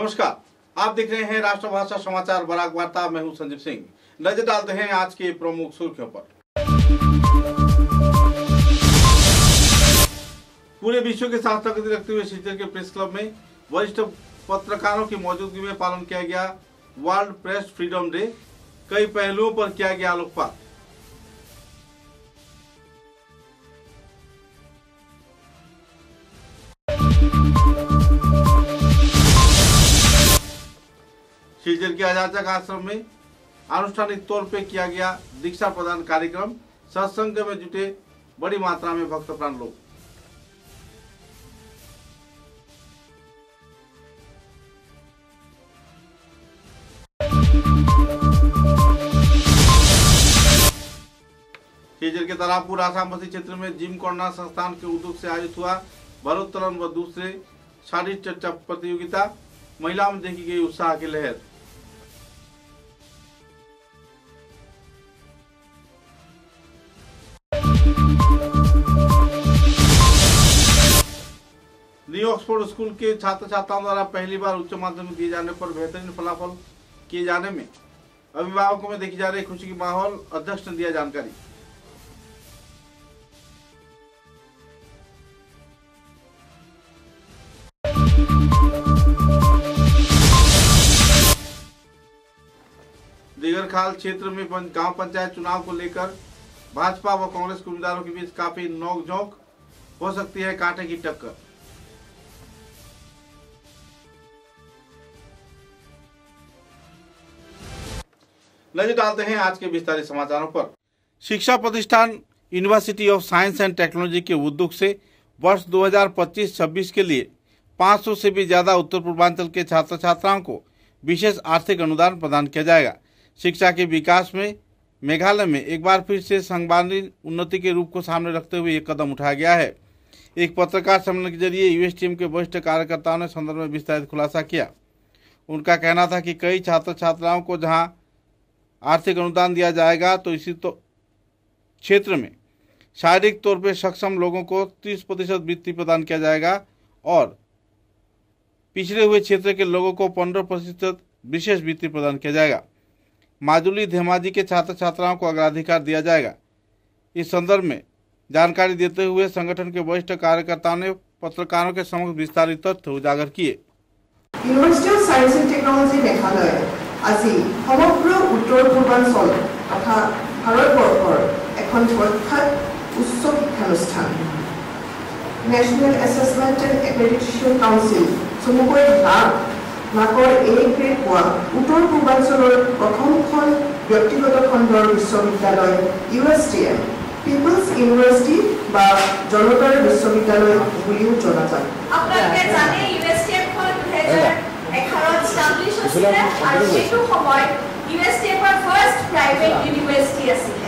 नमस्कार, आप देख रहे हैं राष्ट्रभाषा समाचार बराक वार्ता। मैं हूं संजीव सिंह। नजर डालते हैं आज के प्रमुख सुर्खियों पर। पूरे विश्व के साथ संगति रखते हुए शिलचर के प्रेस क्लब में वरिष्ठ पत्रकारों की मौजूदगी में पालन किया गया वर्ल्ड प्रेस फ्रीडम डे। कई पहलुओं पर किया गया आलोकपात। शिलचर के आजाचक आश्रम में आनुष्ठानिक तौर पे किया गया दीक्षा प्रदान कार्यक्रम। सत्संग में जुटे बड़ी मात्रा में भक्त प्राण लोग। शिलचर के तारापुर आसाम बस्ती क्षेत्र में जिम कॉर्नर संस्थान के उद्योग से आयोजित हुआ भारोत्तोलन व दूसरे शारीरिक चर्चा प्रतियोगिता। महिलाओं में देखी गई उत्साह की लहर। न्यू ऑक्सफोर्ड स्कूल के छात्र छात्राओं द्वारा पहली बार उच्च माध्यमिक दिए जाने पर बेहतरीन फलाफल किए जाने में अभिभावकों में देखी जा रही खुशी की माहौल। अध्यक्ष ने दिया जानकारी। दिगरखाल क्षेत्र में गांव पंचायत चुनाव को लेकर भाजपा व कांग्रेस के उम्मीदवारों के बीच काफी नोकझोंक हो सकती है, कांटे की टक्कर। नजर डालते हैं आज के विस्तारित समाचारों पर। शिक्षा प्रतिष्ठान university of science and technology के उद्योग से वर्ष 2025-26 के लिए 500 से भी ज्यादा उत्तर पूर्वांचल के छात्र छात्राओं को विशेष आर्थिक अनुदान प्रदान किया जाएगा। शिक्षा के विकास में मेघालय में एक बार फिर से संवादी उन्नति के रूप को सामने रखते हुए ये कदम उठाया गया है। एक पत्रकार सम्मेलन के जरिए यूएसटीएम के वरिष्ठ कार्यकर्ताओं ने संदर्भ में विस्तारित खुलासा किया। उनका कहना था कि कई छात्र छात्राओं को जहां आर्थिक अनुदान दिया जाएगा तो इसी क्षेत्र में शारीरिक तौर पर सक्षम लोगों को 30% वृत्ति प्रदान किया जाएगा और पिछड़े हुए क्षेत्र के लोगों को 15% विशेष वृत्ति प्रदान किया जाएगा। माजुली धेमाजी के छात्र छात्राओं को अग्राधिकार दिया जाएगा। इस संदर्भ में जानकारी देते हुए संगठन के वरिष्ठ कार्यकर्ताओं ने पत्रकारों के समक्ष विस्तारित तथ्य उजागर किए। University of science and technology Meghalaya আজি সমগ্ৰ উত্তৰ পূৰ্বাঞ্চল তথা ভাৰতবৰ্ষৰ এখন প্ৰখ্যাত উচ্চ শিক্ষানুষ্ঠান। National assessment and accreditation council চমুকৈ ভাৰতৰ A গ্ৰেড পোৱা উত্তৰ পূৰ্বাঞ্চলৰ প্ৰথমখন ব্যক্তিগত খণ্ডৰ বিশ্ববিদ্যালয় USTM পিপলছ ইউনিভাৰ্চিটি বা জনতাৰ বিশ্ববিদ্যালয় বুলিও জনা যায়। আপোনালোকে জানে USTM খন 2011 এষ্টাব্লিছ হৈছিল আৰু সেইটো সময় USTM ৰ ফাৰ্ষ্ট প্ৰাইভেট ইউনিভাৰ্চিটি আছিল।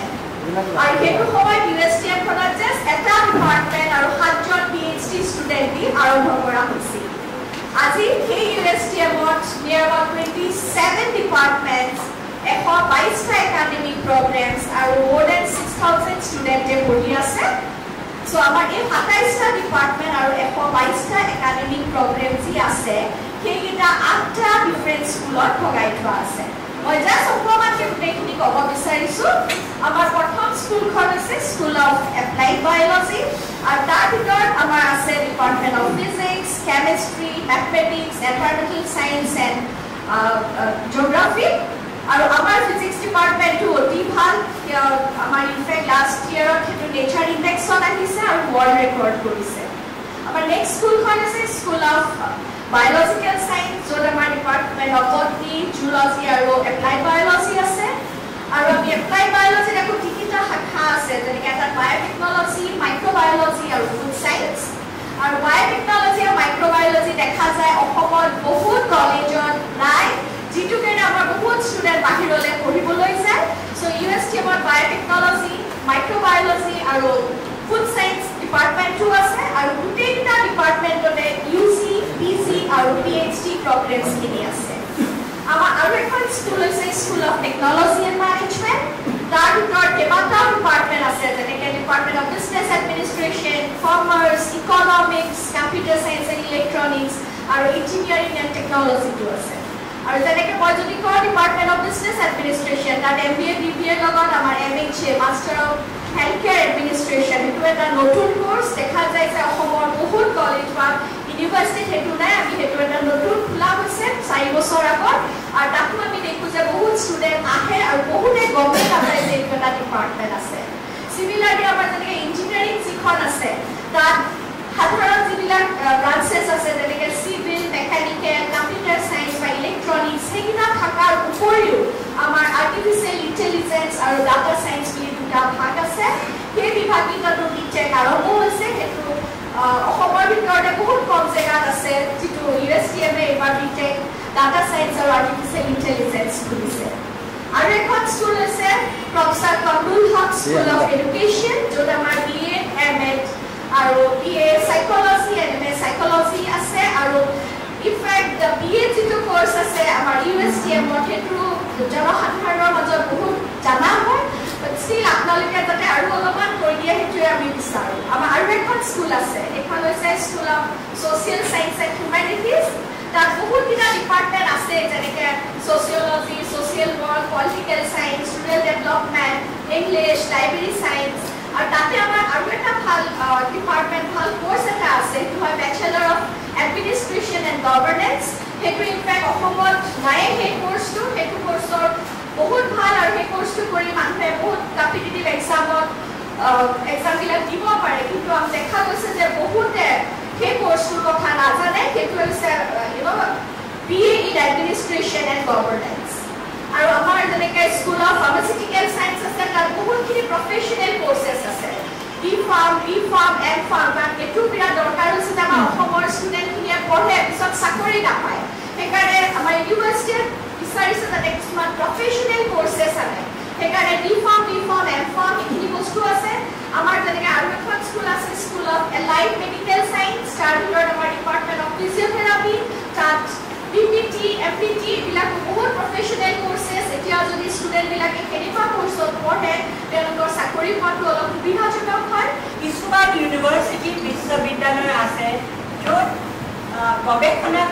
আৰু সেইটো সময়ত USTM খনত জাষ্ট এটা ডিপাৰ্টমেণ্ট আৰু 7জন PhD ষ্টুডেণ্ট দি আৰম্ভ কৰা হৈছিল। আজি সেই USTM ত near about 27 departments, 122টা academic programs আৰু more than 6,000 ষ্টুডেণ্টে পঢ়ি আছে। সো আমাৰ এই 27টা ডিপাৰ্টমেণ্ট আৰু 122টা একাডেমিক প্ৰগ্ৰাম যি আছে সেইকেইটা 8টা ডিফাৰেণ্ট স্কুলত ভগাই থোৱা আছে। মই জাষ্ট অকণমান গোটেইখিনি ক'ব বিচাৰিছোঁ। আমাৰ প্ৰথম স্কুলখন আছে স্কুল অফ এপ্লাইড বায়'লজি আৰু তাৰ ভিতৰত আমাৰ আছে department of physics, chemistry, mathematics, environmental science and geography. আৰু আমাৰ ফিজিক্স ডিপাৰ্টমেণ্টটো অতি ভাল। আমাৰ ইনফেক্ট লাষ্ট ইয়েৰত সেইটো নেচাৰ ইণ্ডেক্সত আহিছে আৰু ৱৰ্ল্ড ৰেকৰ্ড কৰিছে। আমাৰ নেক্সট স্কুলখন আছে স্কুল অফ বায়'লজিকেল চায়েন্স, য'ত আমাৰ ডিপাৰ্টমেণ্ট অফ বটনী, জুলজি আৰু এপ্লাইড বায়'লজি আছে। আৰু আমি এপ্লাইড বায়'লজিত আকৌ তিনিটা শাখা আছে, যেনেকৈ এটা বায়'টেকনলজি, মাইক্ৰ'বায়'লজি আৰু ফুড চায়েন্স। আৰু বায়'টেকনলজি আৰু মাইক্ৰ'বায়'লজি দেখা যায় অসমত বহুত কলেজত নাই, যিটো কাৰণে আমাৰ বহুত ষ্টুডেণ্ট বাহিৰলৈ পঢ়িবলৈ যায়। চ' USTMত বায়'টেকনলজি, মাইক্ৰ'বায়'লজি আৰু ফুড চায়েন্স ডিপাৰ্টমেণ্টটো আছে। আৰু গোটেইকেইটা ডিপাৰ্টমেণ্টতে UG, PG আৰু PhD প্ৰগ্ৰেমছখিনি আছে। আমাৰ আৰু এখন স্কুল হৈছে school of technology and management. তাৰ ভিতৰত কেইবাটাও ডিপাৰ্টমেণ্ট আছে, যেনেকৈ department of business administration, commerce, economics, computer science and electronics আৰু ইঞ্জিনিয়াৰিং এণ্ড টেকনলজিটো আছে আৰু যেনেকৈ মই যদি কওঁ ডিপাৰ্টমেণ্ট অফ বিজনেছ এডমিনিষ্ট্ৰেশ্যন তাত MBA BBA লগত আমাৰ MHA master of health care administration সেইটো এটা নতুন কোৰ্চ দেখা যায় যে অসমৰ বহুত কলেজ বা ইউনিভাৰ্চিটিত সেইটো নাই আমি সেইটো এটা নতুন খোলা হৈছে 4 বছৰ আগত আৰু তাতো আমি দেখোঁ যে বহুত ষ্টুডেণ্ট আহে আৰু বহুতে গমেই নাপায় যে এইটো এটা ডিপাৰ্টমেণ্ট আছে সিমিলাৰলি আমাৰ যেনেকৈ ইঞ্জিনিয়াৰিং যিখন আছে তাত সাধাৰণ যিবিলাক ব্ৰাঞ্চেছ আছে যেনেকৈ চিভিল মেকানিকেল কম্পিউটাৰ চায়েন্স বা ইলেক্ট্ৰনিক্স সেইকেইটা থকাৰ উপৰিও আমাৰ আৰ্টিফিচিয়েল ইণ্টেলিজেন্স আৰু ডাটা চায়েন্স বুলি দুটা ভাগ আছে সেই বিভাগকেইটাতো বিটেক আৰম্ভ হৈছে সেইটো অসমৰ ভিতৰতে বহুত কম জেগাত আছে যিটো USTM এইবাৰ বিটেক ডাটা চায়েন্স আৰু আৰ্টিফিচিয়েল ইণ্টেলিজেন্স খুলিছে আৰু এখন স্কুল আছে professor Kamrul Haque school of education য'ত আমাৰ BA MA আৰু BA সাইকোলজি MA সাইকোলজি আছে আৰু ইনফেক্ট দ্য BA যিটো কোৰ্চ আছে আমাৰ USTM সেইটো জনসাধাৰণৰ মাজত বহুত জানা হয় বাট ষ্টিল আপোনালোকে যাতে আৰু অলপমান কৈ দিয়ে সেইটোৱে আমি বিচাৰোঁ আমাৰ আৰু এখন স্কুল আছে এইখন হৈছে school of social science and humanities তাত বহুতকেইটা ডিপাৰ্টমেণ্ট আছে যেনেকৈ sociology social work political science rural development English library science আৰু তাতে আমাৰ আৰু এটা ভাল ডিপাৰ্টমেণ্ট ভাল কোৰ্চ এটা আছে সেইটো হয় bachelor of administration and governance সেইটো ইনফেক্ট অসমত নায়ে সেই কোৰ্চটো সেইটো কোৰ্চৰ বহুত ভাল আৰু সেই কোৰ্চটো কৰি মানুহে বহুত কম্পিটিটিভ এক্সামবিলাক দিব পাৰে কিন্তু আমি দেখা গৈছে যে বহুতে সেই কোৰ্চটোৰ কথা নাজানে সেইটো হৈছে BA in administration and governance আৰু আমাৰ যেনেকৈ স্কুল অফ ফাৰ্মাচিউটিকেল চায়েন্স আছে তাত বহুতখিনি প্ৰফেশ্যনেল কোৰ্চেছ আছে B.Pharm, M.Pharm এইটো বিৰাট দৰকাৰ হৈছে যে আমাৰ অসমৰ ষ্টুডেণ্টখিনিয়ে পঢ়ে পিছত চাকৰি নাপায় সেইকাৰণে আমাৰ ইউনিভাৰ্চিটিয়ে বিচাৰিছে যাতে কিছুমান প্ৰফেশ্যনেল কোৰ্চেছ আনে সেইকাৰণে B.Pharm, M.Pharm এইখিনি বস্তু আছে আমাৰ যেনেকৈ আৰু এখন স্কুল আছে school of allied medical science তাৰ ভিতৰত আমাৰ ডিপাৰ্টমেণ্ট অফ ফিজিঅ'থেৰাপি তাত PPT, MPT এইবিলাক বহুত প্ৰফেশ্যনেল কোৰ্চেছ এতিয়া যদি ষ্টুডেণ্টবিলাকে কেনেকুৱা কোৰ্চত পঢ়ে তেওঁলোকৰ চাকৰি পোৱাটো অলপ সুবিধাজনক হয় কিছুমান ইউনিভাৰ্চিটি বিশ্ববিদ্যালয় আছে য'ত গৱেষণা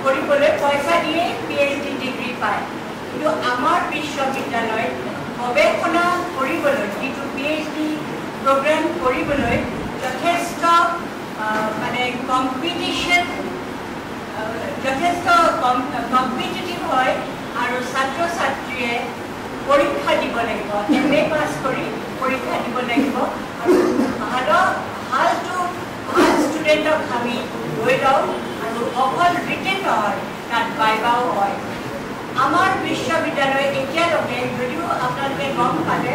কৰিবলৈ পইচা দিয়ে PhD ডিগ্ৰী পায় কিন্তু আমাৰ বিশ্ববিদ্যালয়ত গৱেষণা কৰিবলৈ যিটো PhD প্ৰগ্ৰাম কৰিবলৈ যথেষ্ট মানে কম্পিটিশ্যন যথেষ্ট কম্পিটিটিভ হয় আৰু ছাত্ৰ ছাত্ৰীয়ে পৰীক্ষা দিব লাগিব MA পাছ কৰি পৰীক্ষা দিব লাগিব আৰু ভাল ষ্টুডেণ্টক আমি লৈ যাওঁ আৰু অকল ৰিটেন নহয় তাত বাইবাও হয় আমাৰ বিশ্ববিদ্যালয় এতিয়ালৈকে যদিও আপোনালোকে গম পালে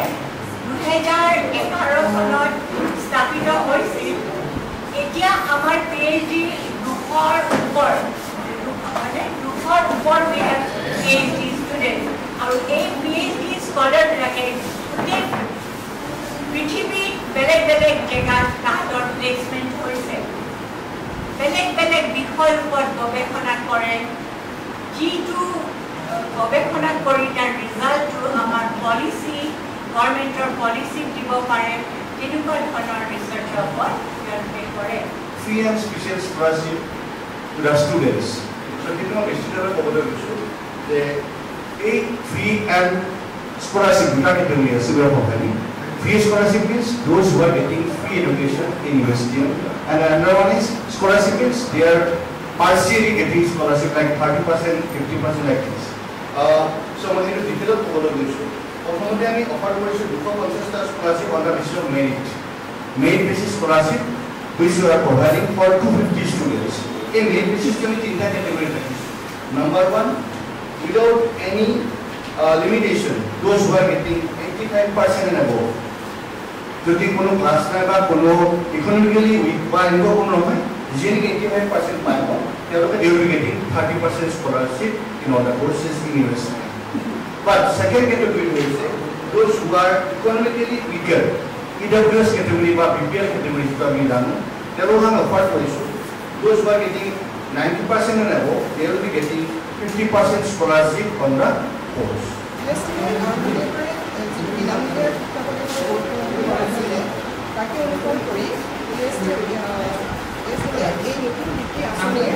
2011 চনত স্থাপিত হৈছিল এতিয়া আমাৰ PhD 200ৰ ওপৰ we have PhD students আৰু এই PhD স্কলাৰবিলাকে গোটেই পৃথিৱীত বেলেগ বেলেগ জেগাত তাহাঁতৰ প্লেচমেণ্ট হৈছে বেলেগ বেলেগ বিষয়ৰ ওপৰত গৱেষণা কৰে যিটো গৱেষণা কৰি তাৰ ৰিজাল্টটো আমাৰ পলিচি গভৰ্ণমেণ্টৰ পলিচিত দিব পাৰে তেনেকুৱা ধৰণৰ ৰিচাৰ্চৰ ওপৰত তেওঁলোকে কৰে free and special scholarship to the students. So, we have a free and scholarship. Free scholarship means those who are getting free education in university, and another one is scholarship means they are partially getting scholarship like 30%, 50% like this. So, we have to develop we offer 250 scholarship on the basis of merit. Merit basis scholarship which we are providing for 250 students. In merit basis, we have category. Number one, without any limitation, those who are getting 85% and above. যদি কোনো class নাই বা কোনো economically week বা এনেকুৱা কোনো নহয় যিয়ে 85% পায় তেওঁলোকে they will be getting 30% scholarship in all the courses in university. But second category is those who are economically weaker, EWS category বা BPL category to আমি জানো তেওঁলোকক আমি অফাৰ কৰিছো those who are getting 90% and above they will be getting 50% scholarship on the course. তাকে অনুসৰণ কৰি এই নতুন বৃত্তি আঁচনিয়ে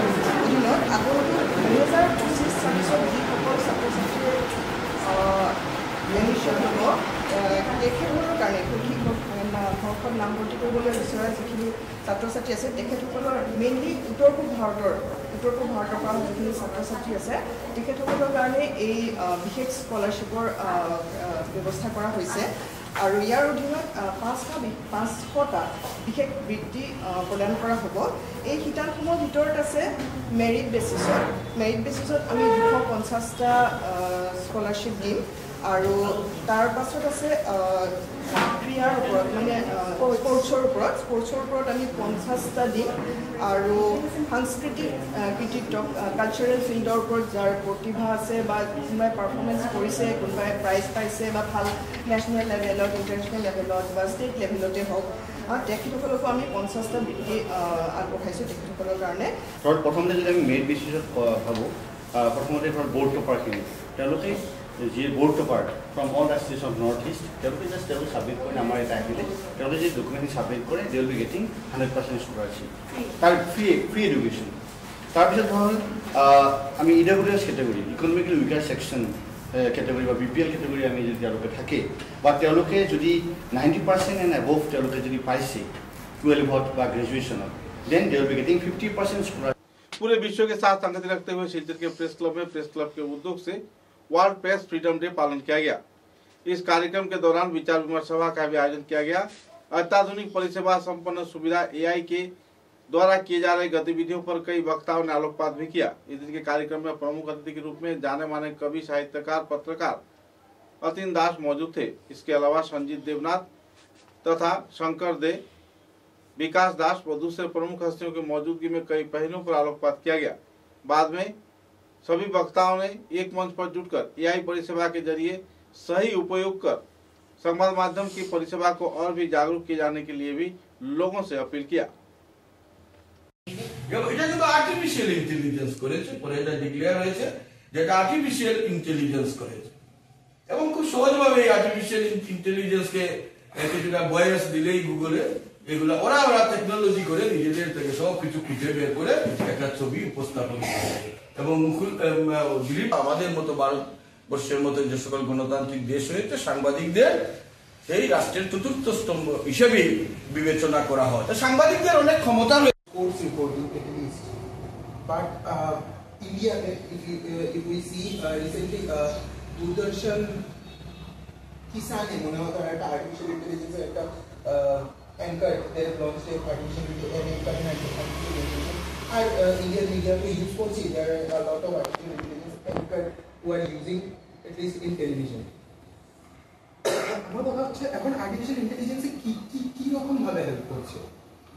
অধীনত আগন্তুক 2025-26 যিসকল ছাত্ৰ ছাত্ৰীৰ এডমিশ্যন হ'ব তেখেতসকলৰ কাৰণে ঘৰখন নামভৰ্তি কৰিবলৈ বিচৰা যিখিনি ছাত্ৰ ছাত্ৰী আছে তেখেতসকলৰ মেইনলি উত্তৰ পূব ভাৰতৰ পৰা যিখিনি ছাত্ৰ ছাত্ৰী আছে তেখেতসকলৰ কাৰণে এই বিশেষ স্কলাৰশ্বিপৰ ব্যৱস্থা কৰা হৈছে আৰু ইয়াৰ অধীনত 500টা বিশেষ বৃত্তি প্ৰদান কৰা হ'ব। এই শিতানসমূহৰ ভিতৰত আছে মেৰিট বেচিছত আমি 250টা স্কলাৰশ্বিপ দিম আৰু তাৰ পাছত আছে ক্ৰীড়াৰ ওপৰত মানে স্পৰ্টছৰ ওপৰত আমি 50টা দিম আৰু সাংস্কৃতিক কৃতিত্ব কালচাৰেল ফিল্ডৰ ওপৰত যাৰ প্ৰতিভা আছে বা কোনোবাই পাৰফৰ্মেঞ্চ কৰিছে কোনোবাই প্ৰাইজ পাইছে বা ভাল নেশ্যনেল লেভেলত ইণ্টাৰনেশ্যনেল লেভেলত বা ষ্টেট লেভেলতে হওক তেখেতসকলকো আমি 50টা বৃত্তি আগবঢ়াইছোঁ তেখেতসকলৰ কাৰণে। প্ৰথমতে যদি আমি মেৰিট বেচিছত ভাবোঁ প্ৰথমতে ধৰক ব'ৰ্ড টপাৰখিনি তেওঁলোকে যি board topper from all the states of North East তেওঁলোকে ছাবমিট কৰে আমাৰ এটা আহিলে তেওঁলোকে যদি ডকুমেণ্টখিনি ছাবমিট কৰে they will be getting 100% scholarship তাৰ ফ্ৰী এডুকেশ্যন। তাৰপিছত ধৰক আমি EWS category economically weaker section category বা BPL কেটেগৰী আমি যদি তেওঁলোকে থাকে বা তেওঁলোকে যদি 90% এণ্ড এবভ তেওঁলোকে যদি পাইছে 12th বা গ্ৰেজুৱেশ্যনত then they will be getting 50% scholarship. पूरे विश्व के साथ संगति रखते हुए शिलचर के प्रेस क्लब में प्रेस क्लब के उद्योग से वर्ल्ड प्रेस फ्रीडम डे पालन किया गया। इस कार्यक्रम के दौरान विचार विमर्श सभा का भी आयोजन किया गया। अत्याधुनिक परिसेवा संपन्न सुविधा AI के द्वारा किए जा रही गतिविधियों पर कई वक्ताओं ने आलोकपात भी किया। इस दिन के कार्यक्रम में प्रमुख अतिथि के रूप में जाने माने कवि साहित्यकार पत्रकार अतीन दास मौजूद थे। इसके अलावा संजीत देवनाथ तथा शंकर दे विकास दास व दूसरे प्रमुख हस्तियों की मौजूदगी में कई पहलुओं पर आलोकपात किया गया। बाद में सभी वक्ताओं ने एक मंच पर जुटकर AI परिसेवा के जरिए सही उपयोग कर संवाद माध्यम की परिसेवा को और भी जागरूक किए जाने के लिए भी लोगों से अपील किया। এটা কিন্তু আর্টিফিশিয়াল ইন্টেলিজেন্স করেছে, পরে এটা ডিক্লেয়ার হয়েছে যেটা আর্টিফিশিয়াল ইন্টেলিজেন্স করেছে এবং খুব সহজভাবে এই আর্টিফিশিয়াল ইন্টেলিজেন্সকে কিছুটা বয়স দিলেই গুগলে এগুলা ওরা টেকনোলজি করে নিজেদের থেকে সব কিছু খুঁজে বের করে একটা ছবি উপস্থাপন করে এবং আমাদের মতো ভারতবর্ষের মতো যে সকল গণতান্ত্রিক দেশ হয়েছে সাংবাদিকদের সেই রাষ্ট্রের চতুর্থ স্তম্ভ হিসেবে বিবেচনা করা হয়। সাংবাদিকদের অনেক ক্ষমতা রয়েছে। Sports reporting at least, but India, if we see recently, Doordarshan Kisane, artificial intelligence anchor, they have launched artificial intelligence, and Indian media to use for see there are a lot of artificial intelligence anchor who are using at least in television. আমার কথা হচ্ছে এখন artificial intelligence কি রকম ভাবে help করছে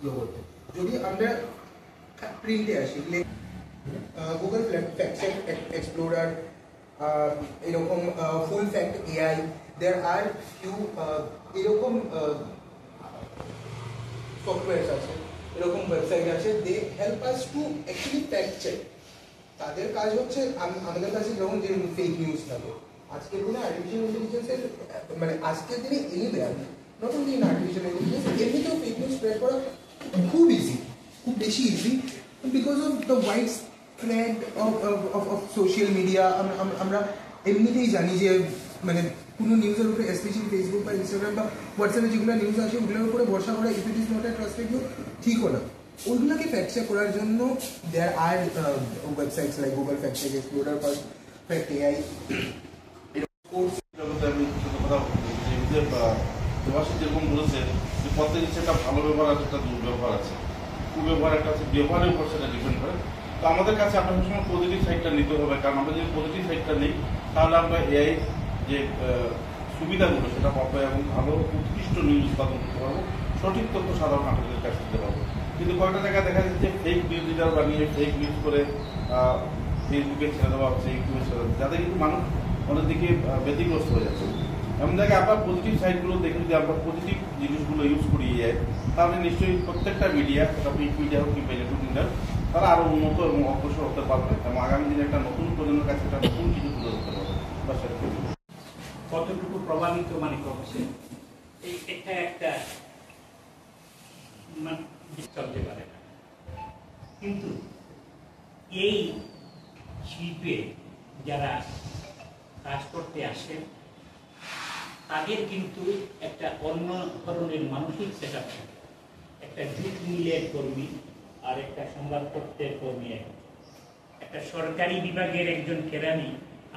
জগতে যদি আমরা প্রিন্টে আসি গুগল ফ্যাক্ট চেক এক্সপ্লোরার এরকম ফুল fact AI there are few এরকম সফটওয়্যারস আছে এরকম ওয়েবসাইট আছে they help us to actually fact check তাদের কাজ হচ্ছে আমাদের কাছে যখন যে ফেক নিউজ থাকে আজকের দিনে আর্টিফিশিয়াল ইন্টেলিজেন্সের মানে আজকের দিনে anywhere not only in artificial intelligence এমনিতেও ফেক নিউজ স্প্রেড করা খুব ইজি খুব বেশি easy because of the wide spread of social media আমরা এমনিতেই জানি যে মানে কোনো নিউজের উপরে স্পেশালি ফেসবুক বা ইনস্টাগ্রাম বা হোয়াটসঅ্যাপে যেগুলো নিউজ আসে ওগুলোর উপরে ভরসা করা if it is not a trusted news ঠিকও না ওইগুলোকে ফ্যাক্ট চেক করার জন্য there are websites like Google fact check explorer বা ফ্যাক্ট AI যেরকম বলেছে যে প্রত্যেক কিছু একটা ভালো ব্যবহার আছে একটা দুর্ব্যবহার আছে কুব্যবহার একটা আছে ব্যবহারের উপর সেটা ডিপেন্ড করে। তো আমাদের কাছে আমরা সবসময় পজিটিভ সাইডটা নিতে হবে কারণ আমরা যদি পজিটিভ সাইডটা নিই তাহলে আমরা AI যে সুবিধাগুলো সেটা পাবো এবং ভালো উৎকৃষ্ট নিউজ উৎপাদন করতে পারবো সঠিক তথ্য সাধারণ নাগরিকের কাছে দিতে পারবো। কিন্তু কয়েকটা জায়গায় দেখা যাচ্ছে ফেক নিউজ লিডার বানিয়ে ফেক নিউজ করে ফেসবুকে ছেড়ে দেওয়া হচ্ছে ইউটিউবে ছেড়ে দেওয়া যাতে কিন্তু মানুষ অনেক দিকে ব্যতিগ্রস্ত হয়ে যাচ্ছে। এমন জায়গায় আমরা পজিটিভ সাইডগুলো দেখে যদি আমরা পজিটিভ জিনিসগুলো ইউজ করি AI তাহলে নিশ্চয়ই প্রত্যেকটা মিডিয়া সেটা প্রিন্ট মিডিয়া হোক কিংবা ইলেকট্রনিক মিডিয়া তারা আরও উন্নত এবং অগ্রসর হতে পারবে এবং আগামী দিনে একটা নতুন প্রজন্মের কাছে একটা নতুন কিছু তুলে ধরতে পারবে বা সেটা কতটুকু প্রভাবিত মানে করছে এটা একটা চলতে পারে না। কিন্তু এই শিল্পে যারা কাজ করতে আসেন তাদের কিন্তু একটা অন্য ধরনের মানসিক সেটআপ থাকে। একটা জুট মিলের কর্মী আর একটা সংবাদপত্রের কর্মী, একটা সরকারি বিভাগের একজন কেরানি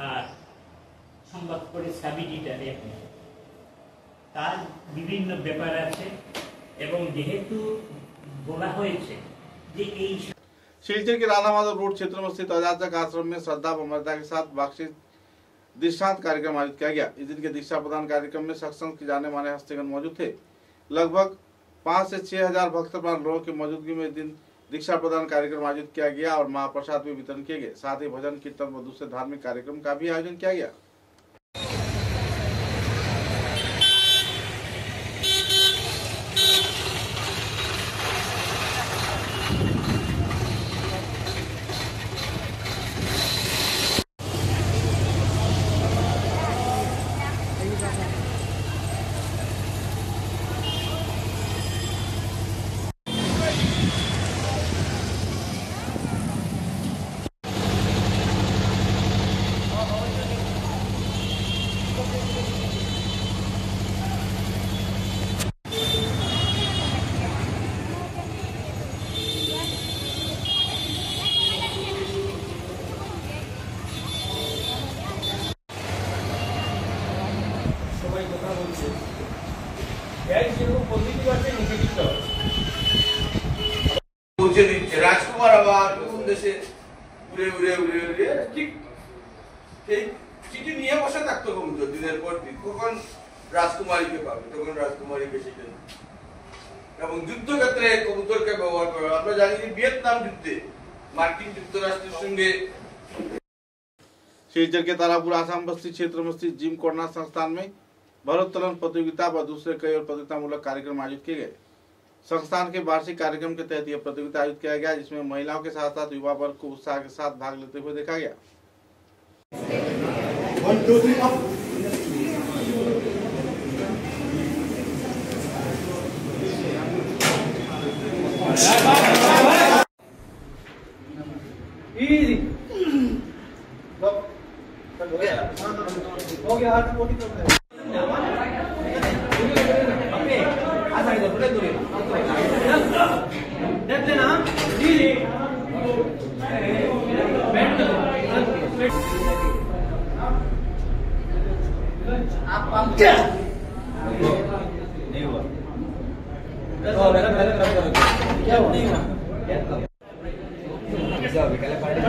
আর সংবাদপত্রের সাব এডিটর, তার বিভিন্ন ব্যাপার আছে। এবং যেহেতু বলা হয়েছে যে এই शिलचर के राधा माधव रोड क्षेत्र में स्थित अजातक आश्रम में श्रद्धा व मर्यादा के साथ बख्शिश दीक्षांत कार्यक्रम आयोजित किया गया। इस दिन के दीक्षा प्रदान कार्यक्रम में सत्संग के जाने माने हस्तीगण मौजूद थे। लगभग 5 से 6 हजार भक्तप्राण लोगों की मौजूदगी में दिन दीक्षा प्रदान कार्यक्रम आयोजित किया गया और महाप्रसाद भी वितरण किए गए। साथ ही भजन कीर्तन व दूसरे धार्मिक कार्यक्रम का भी आयोजन किया गया। রাজকুমার আবার কোন দেশে উড়ে উড়ে উড়ে উড়ে ঠিক সেই চিঠি নিয়ে বসে থাকতো কবুতর দিনের পর দিন। কখন রাজকুমারীকে পাবে তখন রাজকুমারীকে চিঠি, এবং যুদ্ধক্ষেত্রে কবুতরকে ব্যবহার করা। আমরা জানি যে ভিয়েতনাম যুদ্ধে মার্কিন যুক্তরাষ্ট্রের সঙ্গে शिलचर के तारापुर आसाम बस्ती क्षेत्र में स्थित जिम कोरोना संस्थान में भारोत्तोलन प्रतियोगिता व दूसरे कई और प्रतियोगितामूलक कार्यक्रम आयोजित किए गए। संस्थान के वार्षिक कार्यक्रम के तहत यह प्रतियोगिता आयोजित किया गया, जिसमें महिलाओं के साथ साथ युवा वर्ग को उत्साह के साथ भाग लेते हुए देखा गया। 1 2 3 up। Easy. हो गया हाथ मोटी कर दे। ओके आ जाएगा थोड़े दूर देख लेना। इजी बैंड आप पंप नहीं हुआ तो मेरा क्या हुआ नहीं हुआ सब निकले पार्टी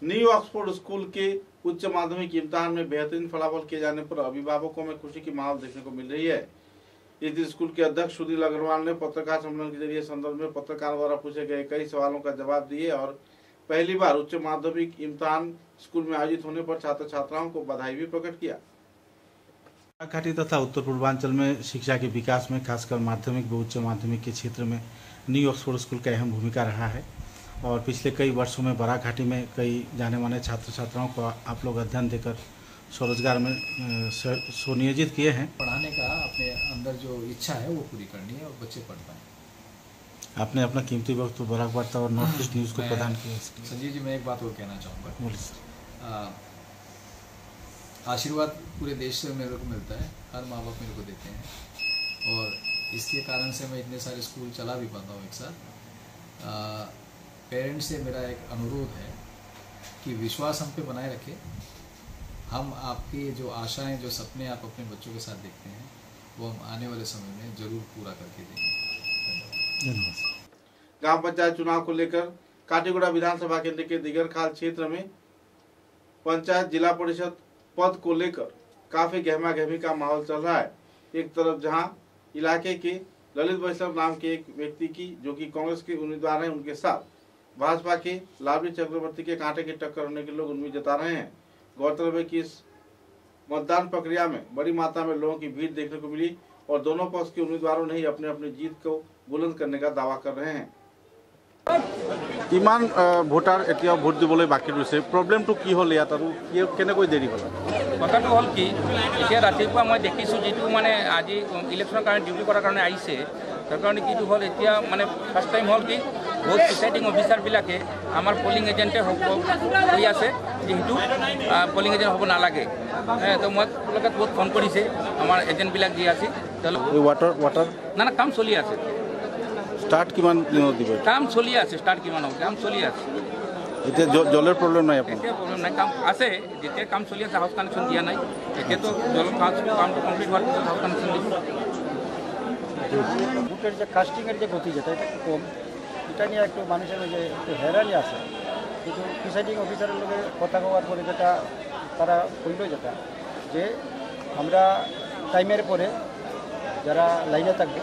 न्यू ऑक्सफोर्ड स्कूल के उच्च माध्यमिक इम्तिहान में बेहतरीन फलाफल किए जाने पर अभिभावकों में खुशी की माहौल देखने को मिल रही है। इस दिन स्कूल के अध्यक्ष सुधीर अग्रवाल ने पत्रकार सम्मेलन के जरिए संदर्भ में पत्रकारों द्वारा पूछे गए कई सवालों का जवाब दिए और पहली बार उच्च माध्यमिक इम्तिहान स्कूल में आयोजित होने पर छात्र छात्राओं को बधाई भी प्रकट किया। घाटी तथा उत्तर पूर्वांचल में शिक्षा के विकास में खासकर माध्यमिक व उच्च माध्यमिक के क्षेत्र में न्यू ऑक्सफोर्ड स्कूल का अहम भूमिका रहा है और पिछले कई वर्षों में बराक घाटी में कई जाने माने छात्र छात्राओं को आप लोग अध्ययन देकर स्वरोजगार में सुनियोजित किए हैं। पढ़ाने का अपने अंदर जो इच्छा है वो पूरी करनी है और बच्चे पढ़ पाए। आपने अपना कीमती वक्त बराक वार्ता और नॉर्थ ईस्ट न्यूज़ को प्रदान किया। संजीव जी, मैं एक बात और कहना चाहूँगा। आशीर्वाद पूरे देश से मेरे को मिलता है, हर माँ बाप मेरे को देते हैं और इसके कारण से मैं इतने सारे स्कूल चला भी पाता हूँ एक साथ। पेरेंट्स से मेरा एक अनुरोध है कि विश्वास हम पे बनाए रखें। हम आपकी जो आशाएं, जो सपने आप अपने बच्चों के साथ देखते हैं वो हम आने वाले समय में जरूर पूरा करके देंगे। धन्यवाद। गांव पंचायत चुनाव को लेकर काटीगुड़ा विधानसभा केंद्र के दिगरखाल क्षेत्र में पंचायत जिला परिषद पद को लेकर काफी गहमा गहमी का माहौल चल रहा है। एक तरफ जहां इलाके के ललित वैष्णव नाम के एक व्यक्ति की जो कि कांग्रेस के उम्मीदवार हैं, उनके साथ भाजपा के लावली चक्रवर्ती के कांटे की टक्कर होने के लोग उम्मीद जता रहे हैं। गौरतलब है कि इस मतदान प्रक्रिया में बड़ी मात्रा में लोगों की भीड़ देखने को मिली और दोनों पक्ष के उम्मीदवारों ने ही अपने अपनी जीत को बुलंद करने का दावा कर रहे हैं। ইমান ভোটাৰ এতিয়াও ভোট দিবলৈ বাকী ৰৈছে, প্ৰব্লেমটো কি হ'ল ইয়াত আৰু কেনেকৈ দেৰি হ'ল? কথাটো হ'ল কি, এতিয়া ৰাতিপুৱা মই দেখিছোঁ যিটো মানে আজি ইলেকশ্যনৰ কাৰণে ডিউটি কৰাৰ কাৰণে আহিছে, তাৰ কাৰণে কিটো হ'ল এতিয়া মানে ফাৰ্ষ্ট টাইম হ'ল কি বহুত প্ৰিচাইডিং অফিচাৰবিলাকে আমাৰ পলিং এজেণ্টে কৰি আছে, যিহেতু পলিং এজেণ্ট হ'ব নালাগে। তো মই তেওঁলোকে বহুত ফোন কৰিছে আমাৰ এজেণ্টবিলাক যি আছে ৱাটাৰ না কাম চলি আছে। ষ্টাৰ্ট কিমান দিনত দিব? কাম চলি আছে, ষ্টাৰ্ট কিমান হ'ব, কাম চলি আছে। এতিয়া জলের প্রবলেম নাই? এতিয়া প্রবলেম নাই, কাম আছে, যেতিয়া কাম চলি আছে হাউস কানেকশন দিয়া নাই, এতিয়াতো জল কামটো কমপ্লিট হওয়ার পর হাউস কানেকশন দিব। ভোটের যে কাস্টিংয়ের যে গতি যেটা এটা একটু কম, এটা নিয়ে একটু মানুষের যে একটু হেরানি আছে। কিন্তু প্রিসাইডিং অফিসারের লোকের কথা কওয়ার পরে যেটা তারা কইল যেটা যে আমরা টাইমের পরে যারা লাইনে থাকবে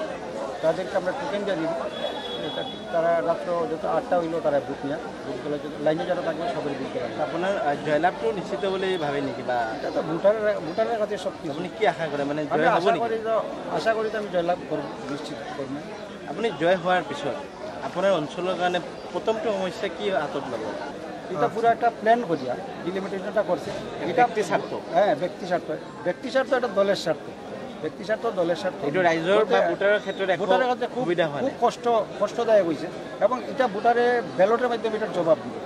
তাদেরকে আমরা টোকেন দিয়ে দিব, তারা রাত্র যত 8টা হইল তারা বুথ নিয়ে বুথগুলো লাইনে যারা থাকবে সবাই বুথ করা। আপনার জয়লাভটো নিশ্চিত বলে ভাবে নাকি? বা এটা তো ভোটারের কাছে সব কিছু। আপনি কি আশা করে, মানে আমি জয় হব আশা করি তো আমি জয়লাভ করব, নিশ্চিত করব। আপনি জয় হওয়ার পিছত আপনার অঞ্চলের কারণে প্রথমটো সমস্যা কি হাতত লব? এটা পুরো একটা প্ল্যান করিয়া ডিলিমিটেশনটা করছে। এটা ব্যক্তি স্বার্থ, হ্যাঁ ব্যক্তি স্বার্থ, ব্যক্তি স্বার্থ এটা দলের স্বার্থ, ব্যক্তি স্বার্থ দলের স্বার্থ। এটা রাইজর বা ভোটারের ক্ষেত্রে ভোটারের কাছে খুব সুবিধা হয়, খুব কষ্টদায়ক হয়েছে এবং এটা ভোটারে ব্যালটের মাধ্যমে এটার জবাব দিবে।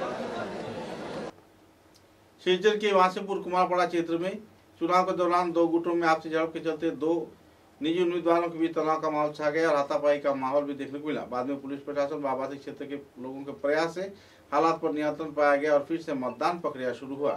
सिलचर के वासीपुर कुमारपाड़ा क्षेत्र में चुनाव के दौरान 2 गुटों में आपसी झड़प के चलते 2 निजी उम्मीदवारों के बीच तनाव का माहौल छा गया और हाथापाई का माहौल भी देखने को मिला। बाद में पुलिस प्रशासन व आबादी क्षेत्र के लोगों के प्रयास से हालात पर नियंत्रण पाया गया और फिर से मतदान प्रक्रिया शुरू हुआ।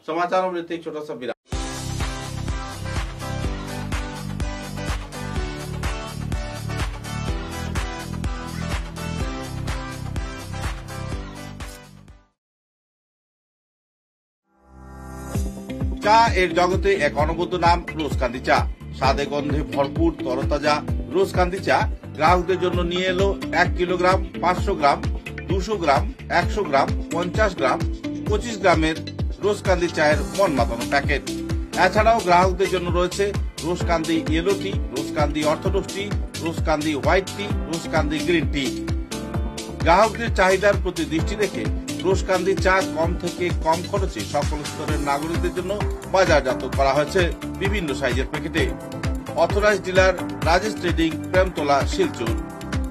समाचारों में एक छोटा सा विराम। চা এর জগতে এক অনবদ্য নাম রোজকান্দি চা। স্বাদে গন্ধে ভরপুর তরতাজা রোজকান্দি চা গ্রাহকদের জন্য নিয়ে এলো 1 কিলোগ্রাম, 500 গ্রাম, 200 গ্রাম, 100 গ্রাম, 50 গ্রাম, 25 গ্রামের রোজকান্দি চায়ের মন মাতানো প্যাকেট। এছাড়াও গ্রাহকদের জন্য রয়েছে রোজকান্দি ইয়েলো টি, রোজকান্দি অর্থোডক্স টি, রোজকান্দি হোয়াইট টি, রোজকান্দি গ্রিন টি। গ্রাহকদের চাহিদার প্রতি দৃষ্টি রেখে রোজকান্দি চা কম থেকে কম খরচে সকল স্তরের নাগরিকদের জন্য বাজারজাত করা হয়েছে বিভিন্ন সাইজের প্যাকেটে। Authorised dealer Rajesh trading, Premtala, Silchar.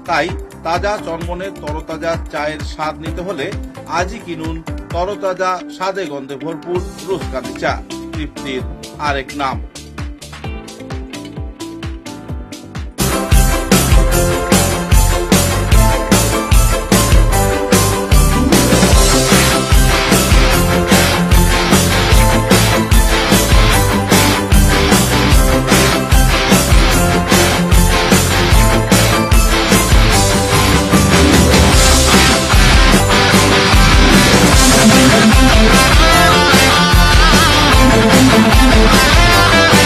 তাই তাজা চনমনে তরতাজা চায়ের স্বাদ নিতে হলে আজই কিনুন তরতাজা স্বাদে গন্ধে ভরপুর রোজকান্দি চা, তৃপ্তির আরেক নাম। We'll be right back.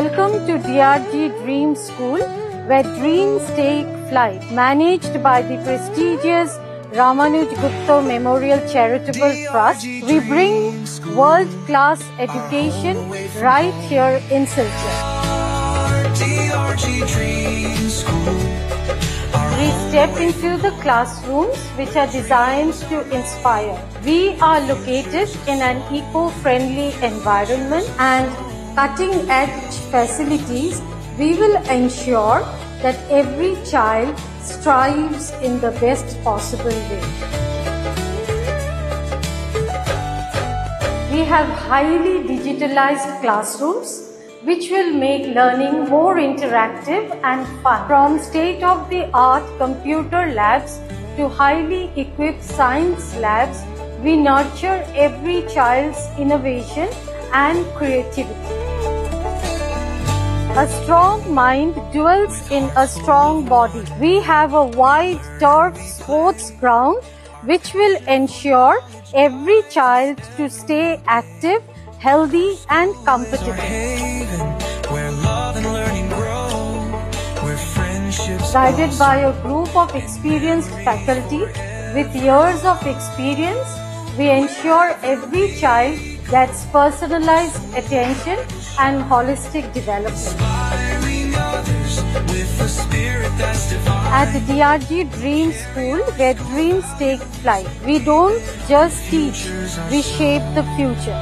Welcome to DRG Dream School, where dreams take flight. Managed by the prestigious Ramanuj Gupta Memorial Charitable Trust, we bring world-class education right here in Silchar. We step into the classrooms which are designed to inspire. We are located in an eco-friendly environment and cutting-edge facilities. We will ensure that every child strives in the best possible way. We have highly digitalized classrooms which will make learning more interactive and fun. From state-of-the-art computer labs to highly equipped science labs, we nurture every child's innovation and creativity. A strong mind dwells in a strong body. We have a wide turf sports ground which will ensure every child to stay active, healthy and competitive. Guided by a group of experienced faculty with years of experience, we ensure every child gets personalized attention and holistic development. At DRG Dream School, where dreams take flight, we don't just teach, we shape the future.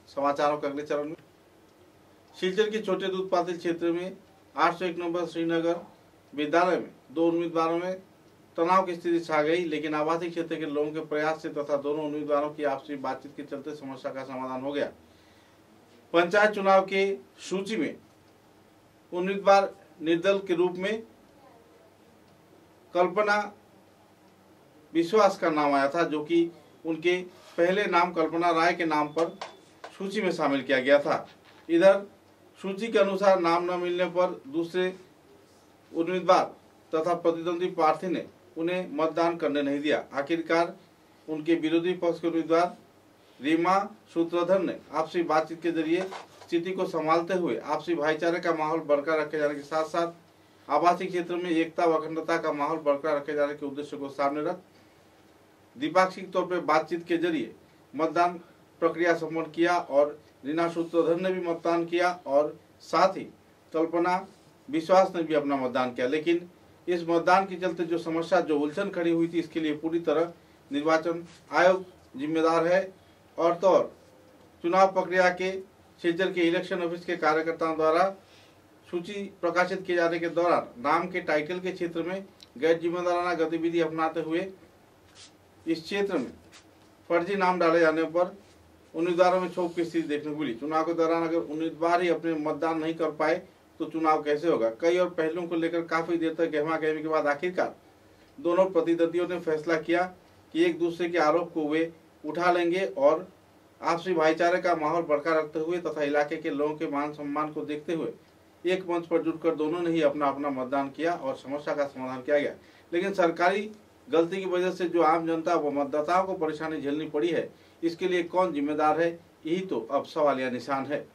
समाचारों के अगले चरण में सिलचर के छोटे दूध पातिल क्षेत्र में 801 नंबर श्रीनगर विद्यालय में 2 उम्मीदवारों में तनाव की स्थिति छा गई, लेकिन आवासीय क्षेत्र के लोगों के प्रयास से तथा दोनों उम्मीदवारों की आपसी बातचीत के चलते समस्या का समाधान हो गया। पंचायत चुनाव के सूची में उम्मीदवार निर्दल के रूप में कल्पना विश्वास का नाम आया था, जो कि उनके पहले नाम कल्पना राय के नाम पर सूची में शामिल किया गया था। इधर सूची के अनुसार नाम न मिलने पर दूसरे उम्मीदवार तथा प्रतिद्वंदी प्रार्थी ने उन्हें मतदान करने नहीं दिया। आखिरकार उनके विरोधी पक्ष के उम्मीदवार रीमा सूत्रधर ने आपसी बातचीत के जरिए स्थिति को संभालते हुए आपसी भाईचारे का माहौल बरकरार रखे जाने के साथ साथ आवासीय क्षेत्र में एकता व अखंडता का माहौल बरकरार रखे जाने के उद्देश्य को सामने रख द्विपाक्षिक तौर पर बातचीत के जरिए मतदान प्रक्रिया संपन्न किया और रीना सूत्रधर ने भी मतदान किया और साथ ही कल्पना विश्वास ने भी अपना मतदान किया। लेकिन इस मतदान के चलते जो समस्या, जो उलझन खड़ी हुई थी, इसके लिए पूरी तरह निर्वाचन आयोग जिम्मेदार है। और तो और चुनाव प्रक्रिया के सिलचर के इलेक्शन ऑफिस के कार्यकर्ताओं द्वारा सूची प्रकाशित किए जाने के दौरान नाम के टाइटल के क्षेत्र में गैर जिम्मेदाराना गतिविधि अपनाते हुए इस क्षेत्र में फर्जी नाम डाले जाने पर उम्मीदवारों में क्षोभ की स्थिति देखने को मिली। चुनाव के दौरान अगर उम्मीदवार ही अपने मतदान नहीं कर पाए तो चुनाव कैसे होगा। कई और पहलुओं को लेकर काफी देर तक गहमा गहमी के बाद आखिरकार दोनों प्रतिद्वंदियों ने फैसला किया कि एक दूसरे के आरोप को वे उठा लेंगे और आपसी भाईचारे का माहौल बरकरार रखते हुए तथा इलाके के लोगों के मान सम्मान को देखते हुए एक मंच पर जुटकर दोनों ने ही अपना अपना मतदान किया और समस्या का समाधान किया गया। लेकिन सरकारी गलती की वजह से जो आम जनता व मतदाताओं को परेशानी झेलनी पड़ी है, इसके लिए कौन जिम्मेदार है, यही तो अब सवालिया निशान है।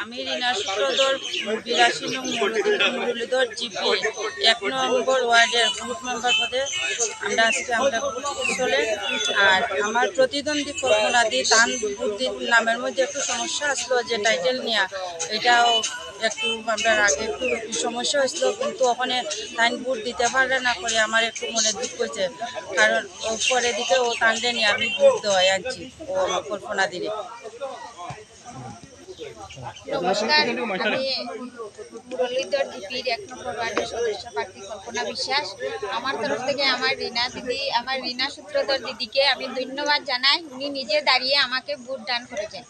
আমি রিনা সূত্রধর 82 নং মুরলীধর জিপি 1 নম্বর ওয়ার্ডের বুথ মেম্বার পদে আমরা চলে। আর আমার প্রতিদ্বন্দ্বী কল্পনাদি তান বুদ্ধির নামের মধ্যে একটু সমস্যা আসলো, যে টাইটেল নিয়ে এটাও একটু আমরা আগে একটু সমস্যা হয়েছিল, কিন্তু ওখানে তান ভোট দিতে পারলে না করে আমার একটু মনে দুঃখ হয়েছে, কারণ ও পরে দিকে ও তানলে নিয়ে আমি ভোট দেওয়াই আনছি ও আমার কল্পনা দিলে। নমস্কার, আমি মুরলীধর জিপির 1 নম্বর ওয়ার্ডের সদস্য প্রার্থী কল্পনা বিশ্বাস। আমার তরফ থেকে আমার রিনা সূত্রধর দিদিকে আমি ধন্যবাদ জানাই। উনি নিজে দাঁড়িয়ে আমাকে ভোট দান করেছেন।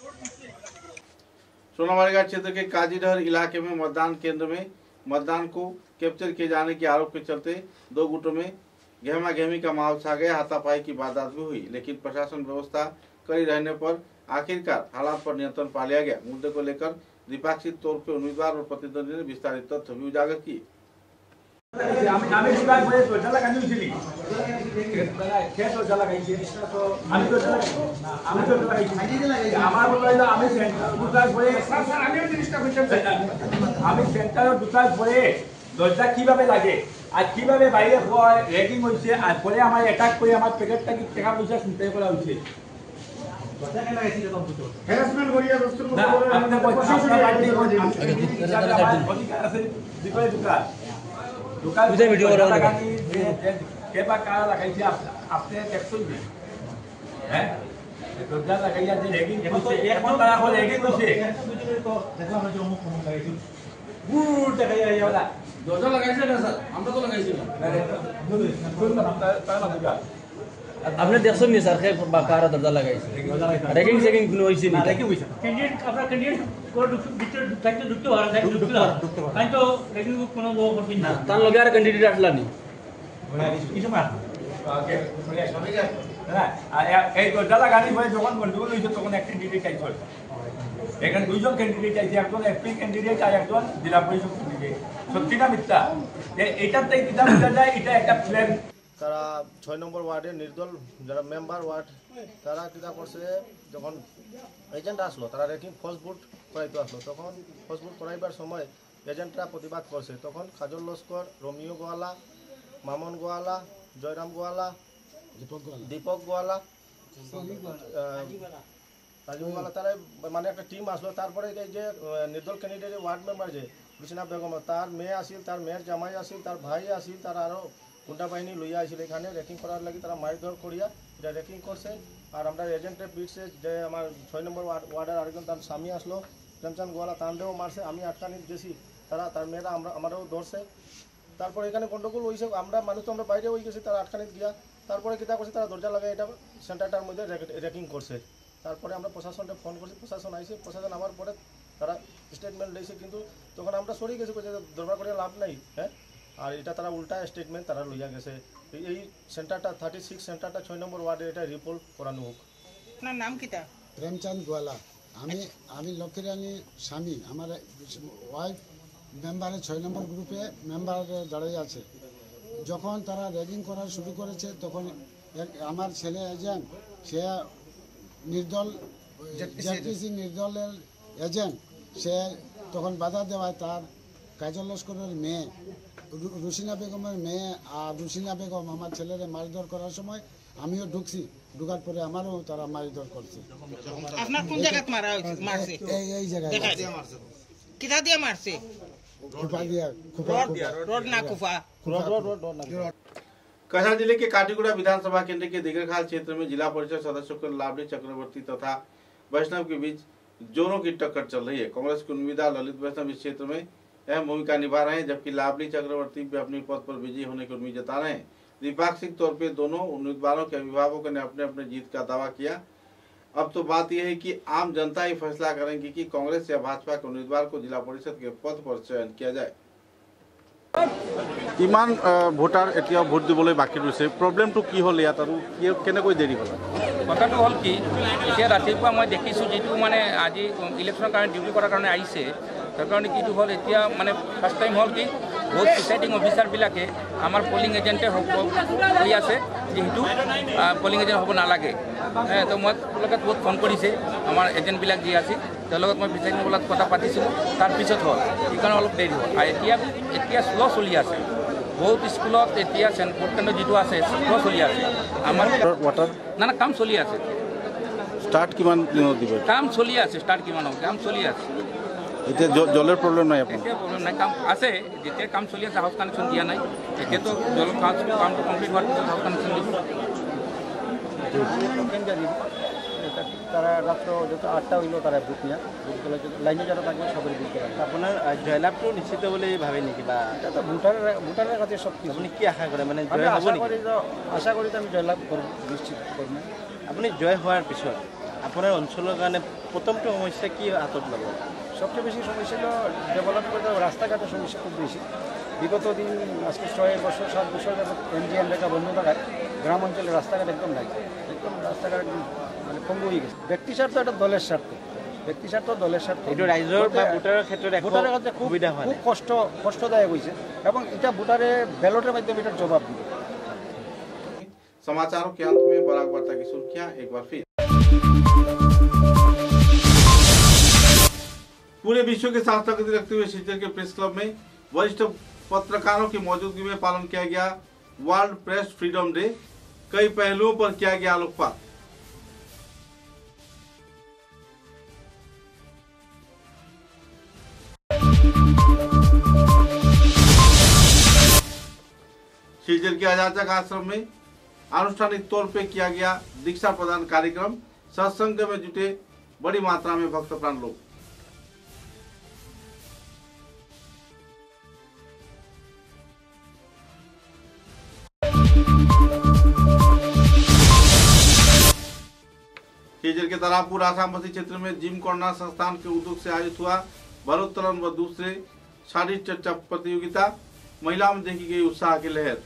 सोनामारीघाट क्षेत्र के काजीडहर इलाके में मतदान केंद्र में मतदान को कैप्चर किए जाने के आरोप के चलते दो गुटों में गहमा गहमी का माहौल छा गया। हाथापाई की वारदात भी हुई, लेकिन प्रशासन व्यवस्था कड़ी रहने पर आखिरकार हालात पर नियंत्रण पा लिया गया। मुद्दे को लेकर द्विपक्षीय तौर पर उम्मीदवार और प्रतिद्वंदी ने विस्तारित तथ्य भी उजागर किए। দরজা কিভাবে লাগে আর কিভাবে বাইরে হয় রেগিং হয়েছে আর পরে আমার অ্যাটাক করে আমার প্যাকেটটা কি টাকা পয়সা চিন্তাই করা হয়েছে হ্যারাসমেন্ট করিয়া দস্তুর না আপনি প্রশাসনের বাড়ি অধিকার আছে দিপাই দোকান বুঝে ভিডিও করা লাগা কে বা কারা লাগাইছে আপনি দেখছেন হ্যাঁ দরজা লাগাইয়া যে রেগিং হচ্ছে এখন তারা হল রেগিং হচ্ছে দেখলাম যে অমুক অমুক লাগাইছে বুট দেখাইয়া ইয়ালা দরজা লাগাইছে না স্যার আমরা তো লাগাইছি আপনি দেখছেন নি স্যার বা কারা দরজা লাগাইছে রেগিং সেগিং কোনো হইছে না রেগিং হইছে ক্যান্ডিডেট আপনারা ক্যান্ডিডেট কোড ভিতর থাকতে ঢুকতে পারে না ঢুকতে তাই তো রেগিং কোনো লো করবে না তার লগে আর ক্যান্ডিডেট আসলা নি কি সময় ওকে হ্যাঁ এই দরজা লাগানি হয় যখন গন্ডগোল হইছে তখন একটা ক্যান্ডিডেট চাইছে এখানে দুইজন ক্যান্ডিডেট চাইছে একজন এসপি ক্যান্ডিডেট আর একজন জেলা পরিষদ ক্যান্ডিডেট সত্যি না মিথ্যা এইটাতে কিটা বোঝা যায় এটা একটা প্ল্যান। তারা 6 নম্বর ওয়ার্ডের নির্দল যারা মেম্বার ওয়ার্ড তারা কিটা করছে যখন এজেন্ট আসলো তারা রেকিং ফলস বুট করাইতে আসলো তখন ফলস বুট করাইবার সময় এজেন্টরা প্রতিবাদ করছে তখন কাজল লস্কর রোমিও গোয়ালা মামন গোয়ালা জয়রাম গোয়ালা দীপক গোয়ালা রাজীব গোয়ালা তারা মানে একটা টিম আসলো তারপরে এই যে নির্দল ক্যান্ডিডেট ওয়ার্ড মেম্বার যে রুচিনা বেগম তার মেয়ে আসিল তার মেয়ের জামাই আসিল তার ভাই আসিল তার আরও গুন্ডা বাহিনী লইয়া আসিল এখানে রেকিং করার লাগি তারা মারধর করিয়া এটা রেকিং করছে আর আমরা এজেন্টের পিটছে যে আমার 6 নম্বর ওয়ার্ডের আরেকজন তার স্বামী আসলো প্রেমচাঁদ গোয়ালা তান্ডেও মারছে আমি আটকানি গেছি তার মেয়েরা আমারও ধরছে তারপরে এখানে গন্ডগোল হয়েছে আমরা মানুষ তো আমরা বাইরে হয়ে গেছি তারা আটকানি গিয়া তারপরে কিতা করছে তারা দরজা লাগাই এটা সেন্টারটার মধ্যে রেকিং করছে তারপরে আমরা প্রশাসনকে ফোন করছি প্রশাসন আইসে প্রশাসন আমার পরে তারা স্টেটমেন্ট দিয়েছে কিন্তু তখন আমরা সরি গেছি যে দরবার করে লাভ নাই হ্যাঁ আর এটা তারা উল্টা স্টেটমেন্ট তারা লইয়া গেছে এই সেন্টারটা 36 সেন্টারটা 6 নম্বর ওয়ার্ডে এটা রিপোর্ট করানো হোক। আপনার নাম কিটা? প্রেমচাঁদ গোয়ালা। আমি লক্ষ্মীরানী স্বামী আমার ওয়াইফ মেম্বারে 6 নম্বর গ্রুপে মেম্বার দাঁড়াই আছে যখন তারা র্যাগিং করা শুরু করেছে তখন আমার ছেলে এজেন্ট সে নির্দল জেটিসি নির্দলের এজেন্ট সে তখন বাধা দেওয়ায় তার কাজল লস্করের মেয়ে রুসিনা বেগমের মেয়ে আর রুসিনা বেগম আমার ছেলের মারধর করার সময় আমিও ঢুকছি ঢুকার পরে আমারও তারা মারধর করছে। আপনার কোন জায়গায় মারছে? এই জায়গায় কিটা দিয়ে মারছে? खुफा दिया रोड ना खुफा कछार जिले के काटीगुड़ा विधानसभा केंद्र के दिगरखाल क्षेत्र में जिला परिषद सदस्यों को लाभली चक्रवर्ती तथा वैष्णव के बीच जोरों की टक्कर चल रही है। कांग्रेस के उम्मीदवार ललित वैष्णव इस क्षेत्र में अहम भूमिका निभा रहे हैं जबकि लाभली चक्रवर्ती भी अपनी पद पर विजयी होने की उम्मीद जता रहे हैं। द्विपाक्षिक तौर पर दोनों उम्मीदवारों के अभिभावकों ने अपने अपने जीत का दावा किया। अब तो बात यह है कि आम जनता ही फैसला करेंगी कि कांग्रेस या भाजपा के उम्मीदवार को जिला परिषद के पद पर चयन किया जाए। ইমান ভোটাৰ এতিয়া ভোট দিবলৈ বাকী ৰৈছে প্ৰব্লেমটো কি হ'ল ইয়াত আৰু কেনেকৈ দেৰি হ'ল? কথাটো হ'ল কি এতিয়া ৰাতিপুৱা মই দেখিছোঁ যিটো মানে আজি ইলেকশ্যনৰ কাৰণে ডিউটি কৰাৰ কাৰণে আহিছে তাৰ কাৰণে কিটো হ'ল এতিয়া মানে ফাৰ্ষ্ট টাইম হ'ল কি বহুত প্ৰিচাইডিং অফিচাৰবিলাকে আমাৰ পলিং এজেণ্টে হৈ আছে যিহেতু পলিং এজেণ্ট হ'ব নালাগে তো মই তেওঁলোকে বহুত ফোন কৰিছে আমাৰ এজেণ্টবিলাক যি আছে তেওঁৰ লগত মই প্ৰিচাইডিং লগত কথা পাতিছিলোঁ তাৰপিছত হ'ল সেইকাৰণে অলপ দেৰি হ'ল আৰু এতিয়া শ্ল' চলি আছে বহুত স্কুলত এতিয়া ভোট কেন্দ্ৰ যিটো আছে শ্ল' চলি আছে আমাৰ ৱাটাৰ না কাম চলি আছে ষ্টাৰ্ট কিমান দিনত দিব? কাম চলি আছে ষ্টাৰ্ট কিমান হ'ব কাম চলি আছে এতিয়া জলের প্রবলেম নাই আপনার? এতিয়া প্রবলেম নাই কাম আছে যেতিয়া কাম চলি আছে হাউস কানেকশন দিয়া নাই এতিয়াতো জল কামটো কমপ্লিট হওয়ার পিছত হাউস কানেকশন দিব তারা রাত্র যত 8টা হইলো তারা বুথ নিয়ে বুথ গেলে লাইনে যারা থাকবে সবাই বুথ করে আপনার জয়লাভটো নিশ্চিত বলে ভাবে নাকি বা এটা ভোটারের কাছে সব কিছু আপনি কি আশা করে মানে জয় হব নেকি? আশা করি আমি জয়লাভ করব নিশ্চিত করব। আপনি জয় হওয়ার পিছত আপনার অঞ্চলের কারণে প্রথমটো সমস্যা কি হাতত লব? সবচেয়ে বেশি সমস্যা হলো ডেভেলপমেন্ট রাস্তাঘাটের সমস্যা খুব বেশি। বিগত দিন আজকে 6 বছর 7 বছর এমজিএন রেখা বন্ধ থাকায় গ্রাম অঞ্চলে রাস্তাঘাট একদম নাই একদম রাস্তাঘাট মানে পঙ্গু হয়ে গেছে। ব্যক্তি স্বার্থ এটা দলের স্বার্থ, ব্যক্তি স্বার্থ দলের স্বার্থ। এইটো ৰাইজৰ বা ভোটাৰৰ ক্ষেত্ৰত ভোটাৰৰ ক্ষেত্রে সুবিধা হয় খুব কষ্টদায়ক হয়েছে এবং এটা ভোটারে ব্যালটের মাধ্যমে এটার জবাব দিবে। समाचारों के अंत में बराक वार्ता की सुर्खियां एक बार फिर। पूरे विश्व के साथ ताकत रखते हुए शिलचर के प्रेस क्लब में वरिष्ठ पत्रकारों की मौजूदगी में पालन किया गया वर्ल्ड प्रेस फ्रीडम डे। कई पहलुओं पर किया गया आलोकपात। शिलचर के आजाचक आश्रम में आनुष्ठानिक तौर पे किया गया दीक्षा प्रदान कार्यक्रम। सत्संग में जुटे बड़ी मात्रा में भक्त प्राण लोग। शिलचर के तारापुर आसामबस्ती क्षेत्र में जिम कॉर्नर संस्थान के उद्योग से आयोजित हुआ भारोत्तोलन व दूसरे शारीरिक चर्चा प्रतियोगिता। महिलाओं में देखी गई उत्साह की लहर।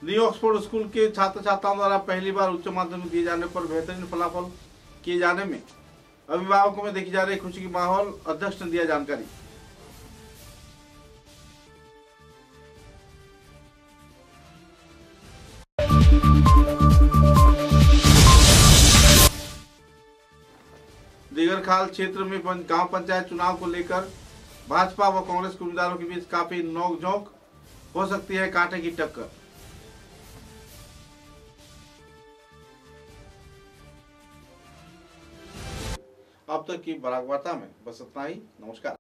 न्यू ऑक्सफोर्ड स्कूल के छात्र छात्राओं द्वारा पहली बार उच्च माध्यमिक दिए जाने पर बेहतरीन फलाफल किए जाने में अभिभावकों में देखी जा रही खुशी की माहौल। अध्यक्ष ने दिया जानकारी। दीगरखाल क्षेत्र में गांव पंचायत चुनाव को लेकर भाजपा व कांग्रेस के उम्मीदवारों के बीच काफी नोकझोंक हो सकती है कांटे की टक्कर। अब तक की बराक वार्ता में बस इतना ही। नमस्कार।